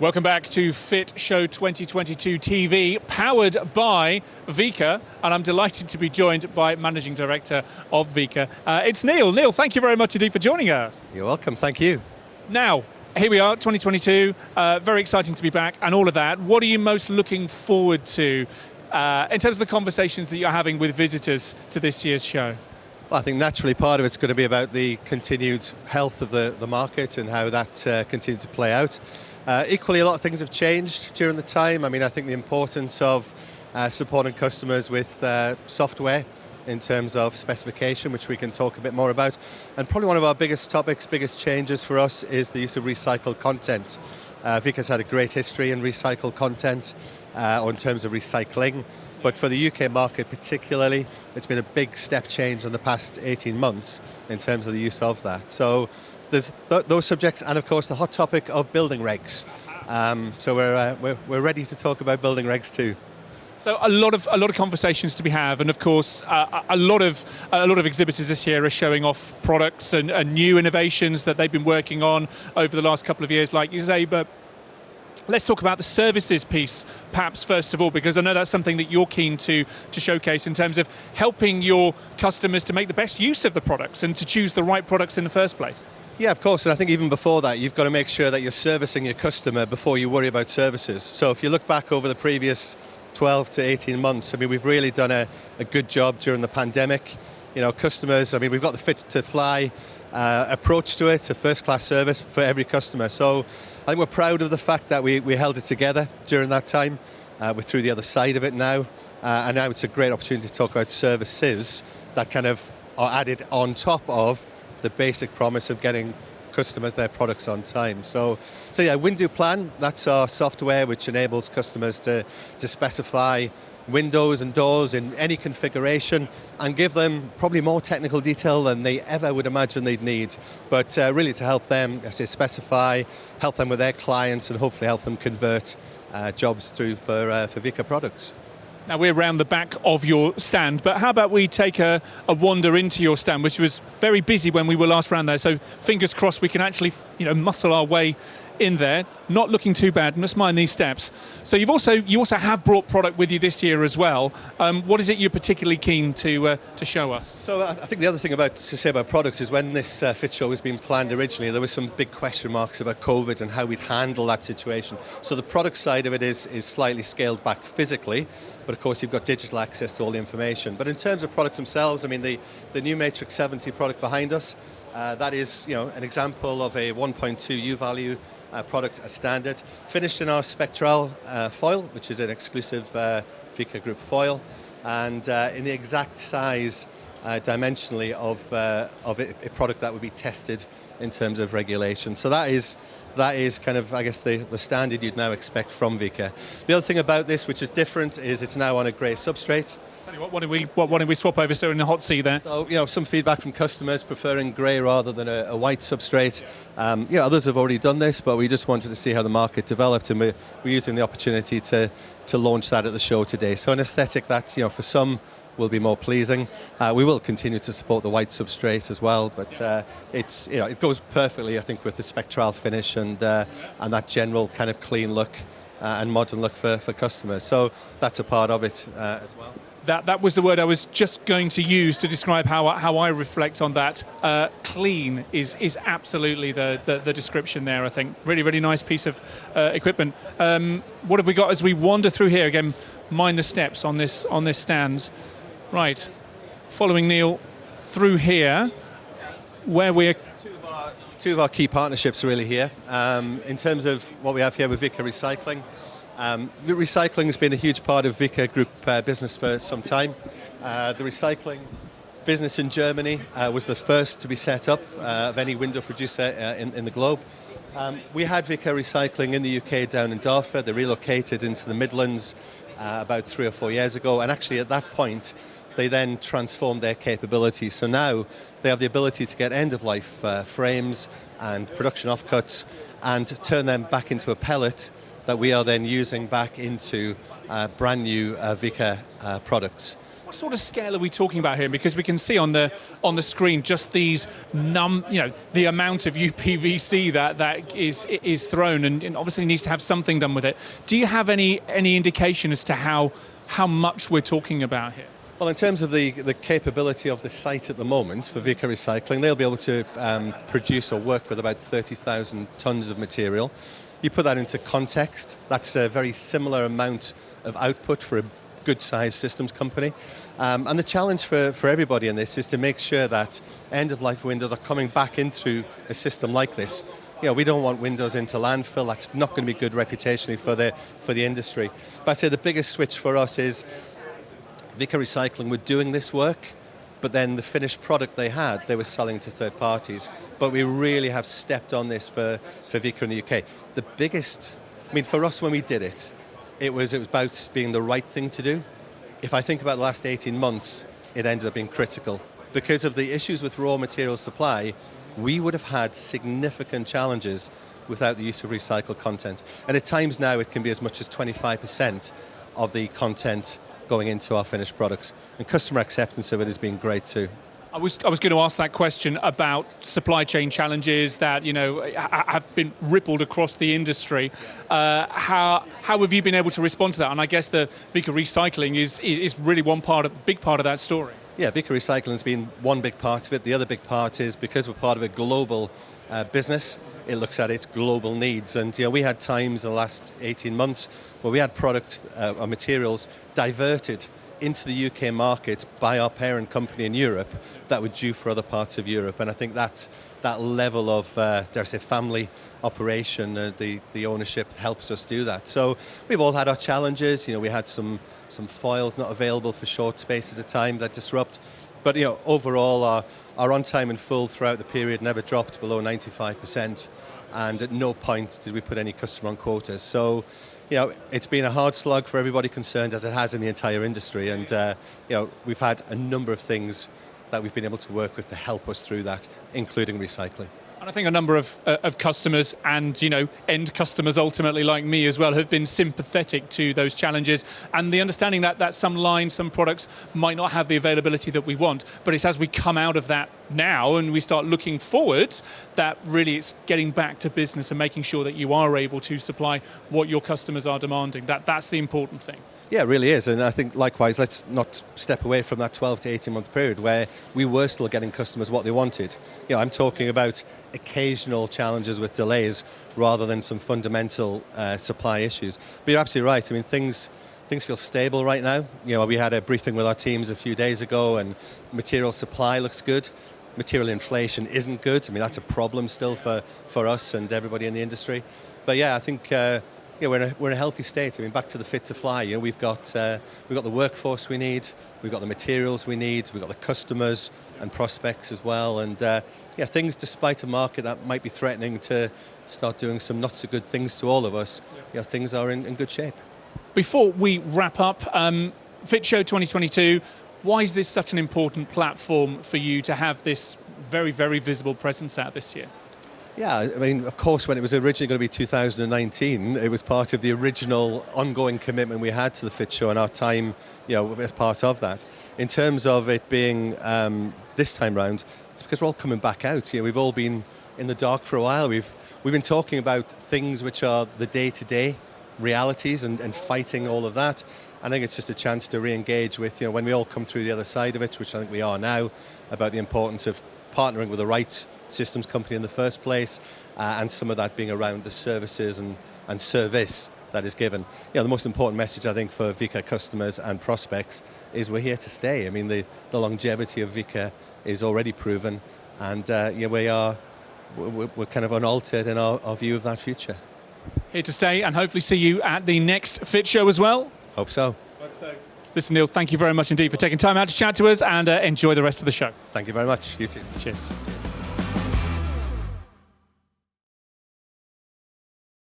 Welcome back to Fit Show 2022 TV, powered by VEKA, and I'm delighted to be joined by Managing Director of VEKA. It's Neil. Neil, thank you very much indeed for joining us. You're welcome, thank you. Now, here we are, 2022, very exciting to be back and all of that. What are you most looking forward to in terms of the conversations that you're having with visitors to this year's show? Well, I think naturally part of it's going to be about the continued health of the market and how that continues to play out. Equally, a lot of things have changed during the time. I mean, I think the importance of supporting customers with software in terms of specification, which we can talk a bit more about. And probably one of our biggest topics, biggest changes for us is the use of recycled content. VEKA's had a great history in recycled content or in terms of recycling. But for the UK market particularly, it's been a big step change in the past 18 months in terms of the use of that. So there's those subjects, and of course the hot topic of building regs. So we're ready to talk about building regs too. So a lot of conversations to be had, and of course a lot of exhibitors this year are showing off products and new innovations that they've been working on over the last couple of years, like you say. But let's talk about the services piece, perhaps first of all, because I know that's something that you're keen to showcase in terms of helping your customers to make the best use of the products and to choose the right products in the first place. Yeah, of course, and I think even before that, you've got to make sure that you're servicing your customer before you worry about services. So if you look back over the previous 12 to 18 months, I mean, we've really done a good job during the pandemic. You know, customers, I mean, we've got the Fit to Fly approach to it, a first-class service for every customer. So I think we're proud of the fact that we held it together during that time. We're through the other side of it now, and now it's a great opportunity to talk about services that kind of are added on top of the basic promise of getting customers their products on time. So yeah, Window Plan, that's our software which enables customers to specify windows and doors in any configuration and give them probably more technical detail than they ever would imagine they'd need. But really to help them, I say, specify, help them with their clients, and hopefully help them convert jobs through for VEKA products. Now we're around the back of your stand, but how about we take a wander into your stand, which was very busy when we were last round there, so fingers crossed we can actually muscle our way in there. Not looking too bad, must mind these steps. So you also have brought product with you this year as well. What is it you're particularly keen to show us? So I think the other thing to say about products is when this Fit Show was being planned originally, there was some big question marks about COVID and how we'd handle that situation. So the product side of it is slightly scaled back physically, but of course you've got digital access to all the information. But in terms of products themselves, I mean, the new Matrix 70 product behind us, that is an example of a 1.2 U-value product as standard, finished in our Spectral foil, which is an exclusive VEKA Group foil, and in the exact size dimensionally of a product that would be tested in terms of regulation. So that is kind of, I guess, the standard you'd now expect from VEKA. The other thing about this, which is different, is it's now on a grey substrate. Tell you what, why don't we swap over, so in the hot seat there? So, some feedback from customers preferring grey rather than a white substrate. Others have already done this, but we just wanted to see how the market developed, and we're using the opportunity to launch that at the show today. So an aesthetic that, for some will be more pleasing. We will continue to support the white substrate as well, but it goes perfectly, I think, with the Spectral finish and that general kind of clean look and modern look for customers. So that's a part of it as well. That was the word I was just going to use to describe how I reflect on that. Clean is absolutely the description there, I think. Really, really nice piece of equipment. What have we got as we wander through here? Again, mind the steps on this stand. Right, following Neil through here, where we're... Two of our key partnerships are really here. In terms of what we have here with VEKA Recycling, recycling has been a huge part of VEKA Group business for some time. The recycling business in Germany was the first to be set up of any window producer in the globe. We had VEKA Recycling in the UK down in Dartford. They relocated into the Midlands about 3 or 4 years ago, and actually at that point they then transformed their capabilities. So now they have the ability to get end-of-life frames and production offcuts and turn them back into a pellet that we are then using back into brand new VEKA products. What sort of scale are we talking about here? Because we can see on the screen just these the amount of UPVC that is thrown, and obviously needs to have something done with it. Do you have any indication as to how much we're talking about here? Well, in terms of the capability of the site at the moment for VEKA Recycling, they'll be able to produce or work with about 30,000 tonnes of material. You put that into context, that's a very similar amount of output for a good-sized systems company. And the challenge for everybody in this is to make sure that end-of-life windows are coming back in through a system like this. We don't want windows into landfill. That's not going to be good reputationally for the industry. But I'd say the biggest switch for us is VEKA Recycling were doing this work, but then the finished product they were selling to third parties. But we really have stepped on this for VEKA in the UK. The biggest, for us when we did it, it was about being the right thing to do. If I think about the last 18 months, it ended up being critical. Because of the issues with raw material supply, we would have had significant challenges without the use of recycled content. And at times now, it can be as much as 25% of the content going into our finished products. And customer acceptance of it has been great too. I was going to ask that question about supply chain challenges that have been rippled across the industry. How have you been able to respond to that? And I guess the VEKA Recycling is really big part of that story. Yeah, VEKA Recycling has been one big part of it. The other big part is because we're part of a global business, it looks at its global needs. And we had times in the last 18 months where we had product or materials diverted into the UK market by our parent company in Europe that were due for other parts of Europe. And I think that level of, dare I say, family operation, the ownership helps us do that. So we've all had our challenges. We had some foils not available for short spaces of time that disrupt. But overall, our on time and full throughout the period never dropped below 95%. And at no point did we put any customer on quotas. So it's been a hard slug for everybody concerned, as it has in the entire industry. And we've had a number of things that we've been able to work with to help us through that, including recycling. And I think a number of customers and end customers ultimately, like me as well, have been sympathetic to those challenges, and the understanding that some lines, some products might not have the availability that we want. But it's as we come out of that now and we start looking forward that really it's getting back to business and making sure that you are able to supply what your customers are demanding. That's the important thing. Yeah, it really is. And I think likewise, let's not step away from that 12 to 18 month period where we were still getting customers what they wanted. I'm talking about occasional challenges with delays rather than some fundamental supply issues. But you're absolutely right. Things feel stable right now. We had a briefing with our teams a few days ago, and material supply looks good. Material inflation isn't good. That's a problem still for us and everybody in the industry. But yeah, I think we're in a healthy state. Back to the fit to fly. We've got the workforce we need, we've got the materials we need, we've got the customers and prospects as well. And things, despite a market that might be threatening to start doing some not so good things to all of us, things are in good shape. Before we wrap up, Fit Show 2022. Why is this such an important platform for you to have this very, very visible presence at this year? Yeah, of course, when it was originally going to be 2019, it was part of the original ongoing commitment we had to the Fit Show and our time, as part of that. In terms of it being this time round, it's because we're all coming back out. We've all been in the dark for a while. We've been talking about things which are the day-to-day realities and fighting all of that. I think it's just a chance to re-engage with, when we all come through the other side of it, which I think we are now, about the importance of partnering with the right systems company in the first place, and some of that being around the services and service that is given. The most important message I think for VEKA customers and prospects is we're here to stay. The longevity of VEKA is already proven, and we're kind of unaltered in our view of that future. Here to stay, and hopefully see you at the next Fit Show as well. Hope so. Listen, Neil, thank you very much indeed for taking time out to chat to us, and enjoy the rest of the show. Thank you very much. You too. Cheers.